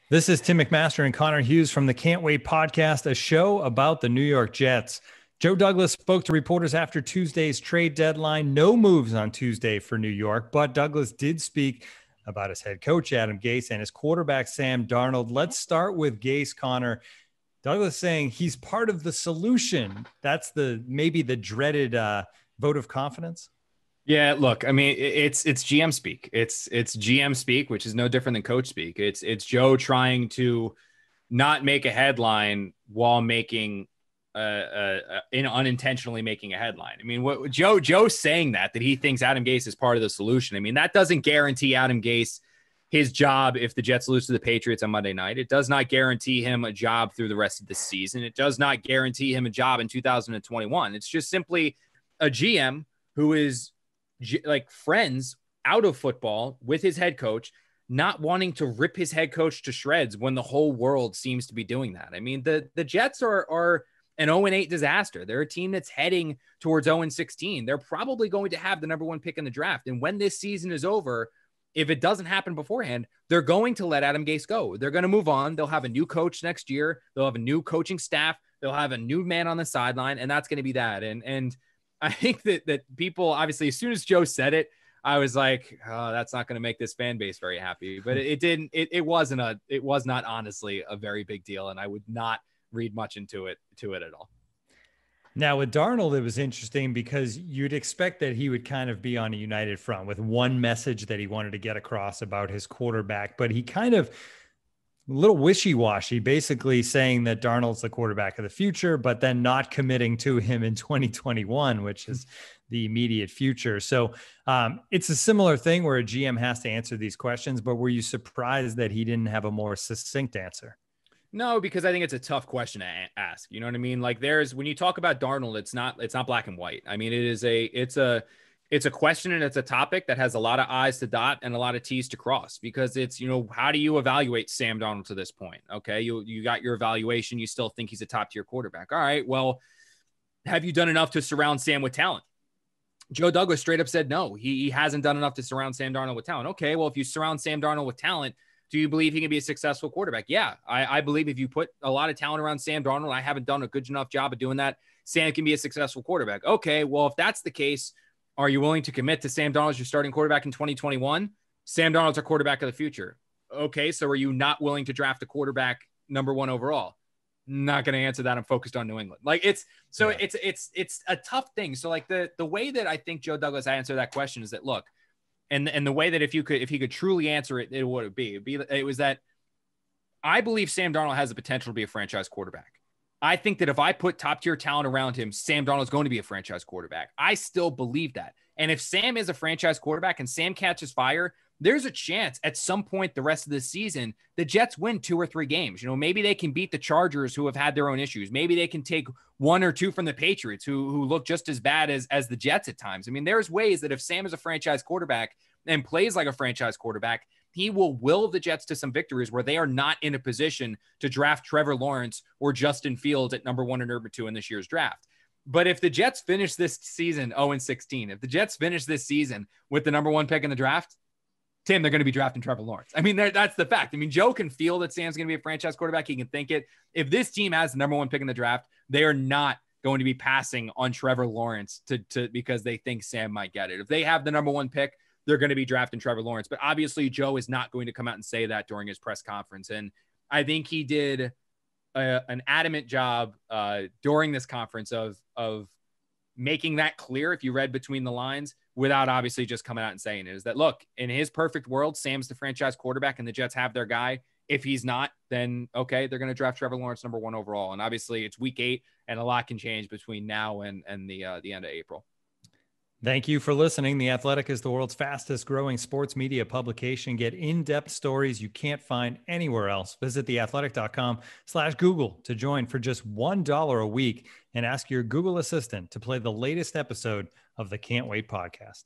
This is Tim McMaster and Connor Hughes from the Can't Wait podcast, a show about the New York Jets. Joe Douglas spoke to reporters after Tuesday's trade deadline. No moves on Tuesday for New York, but Douglas did speak about his head coach, Adam Gase, and his quarterback, Sam Darnold. Let's start with Gase, Connor. Douglas saying he's part of the solution. That's maybe the dreaded vote of confidence. Yeah, look, I mean, it's GM speak. It's GM speak, which is no different than coach speak. It's Joe trying to not make a headline while making unintentionally making a headline. I mean, what Joe's saying that he thinks Adam Gase is part of the solution. I mean, that doesn't guarantee Adam Gase his job if the Jets lose to the Patriots on Monday night. It does not guarantee him a job through the rest of the season. It does not guarantee him a job in 2021. It's just simply a GM who is like friends out of football with his head coach, not wanting to rip his head coach to shreds when the whole world seems to be doing that. I mean, the Jets are an 0-8 disaster. They're a team that's heading towards 0-16. They're probably going to have the number one pick in the draft. And when this season is over, if it doesn't happen beforehand, they're going to let Adam Gase go. They're going to move on. They'll have a new coach next year. They'll have a new coaching staff. They'll have a new man on the sideline, and that's going to be that. And I think that people, obviously, as soon as Joe said it, I was like, oh, that's not going to make this fan base very happy. But it didn't. It was not honestly a very big deal, and I would not read much into it at all. Now with Darnold, it was interesting because you'd expect that he would kind of be on a united front with one message that he wanted to get across about his quarterback, but he kind of a little wishy-washy, basically saying that Darnold's the quarterback of the future, but then not committing to him in 2021, which is the immediate future. So it's a similar thing where a GM has to answer these questions, but were you surprised that he didn't have a more succinct answer? No, because I think it's a tough question to ask. You know what I mean? Like when you talk about Darnold, it's not black and white. I mean, it's a question and it's a topic that has a lot of I's to dot and a lot of T's to cross, because it's, how do you evaluate Sam Darnold to this point? Okay. You got your evaluation. You still think he's a top tier quarterback. All right. Well, have you done enough to surround Sam with talent? Joe Douglas straight up said, no, he hasn't done enough to surround Sam Darnold with talent. Okay. Well, if you surround Sam Darnold with talent, do you believe he can be a successful quarterback? Yeah, I believe if you put a lot of talent around Sam Darnold, I haven't done a good enough job of doing that, Sam can be a successful quarterback. Okay, well, if that's the case, are you willing to commit to Sam Darnold as your starting quarterback in 2021? Sam Darnold's our quarterback of the future. Okay, so are you not willing to draft a quarterback number one overall? Not going to answer that. I'm focused on New England. Like it's a tough thing. So like the way that I think Joe Douglas answered that question is that, look, and the way that if he could truly answer it, it would be. It was that I believe Sam Darnold has the potential to be a franchise quarterback. I think that if I put top tier talent around him, Sam Darnold is going to be a franchise quarterback. I still believe that. And if Sam is a franchise quarterback and Sam catches fire, there's a chance at some point the rest of the season, the Jets win 2 or 3 games. Maybe they can beat the Chargers, who have had their own issues. Maybe they can take 1 or 2 from the Patriots, who look just as bad as the Jets at times. I mean, there's ways that if Sam is a franchise quarterback and plays like a franchise quarterback, he will the Jets to some victories where they are not in a position to draft Trevor Lawrence or Justin Fields at number 1 or number 2 in this year's draft. But if the Jets finish this season 0-16, if the Jets finish this season with the number 1 pick in the draft, Tim, they're going to be drafting Trevor Lawrence. I mean, that's the fact. I mean, Joe can feel that Sam's going to be a franchise quarterback. He can think it. If this team has the number 1 pick in the draft, they are not going to be passing on Trevor Lawrence to because they think Sam might get it. If they have the number 1 pick, they're going to be drafting Trevor Lawrence. But obviously, Joe is not going to come out and say that during his press conference. And I think he did an adamant job during this conference of making that clear, if you read between the lines, without obviously just coming out and saying it, is that, look, in his perfect world, Sam's the franchise quarterback and the Jets have their guy. If he's not, then okay, they're going to draft Trevor Lawrence number 1 overall. And obviously it's week 8 and a lot can change between now and the end of April. Thank you for listening. The Athletic is the world's fastest growing sports media publication. Get in-depth stories you can't find anywhere else. Visit theathletic.com/Google to join for just $1 a week and ask your Google Assistant to play the latest episode of the Can't Wait podcast.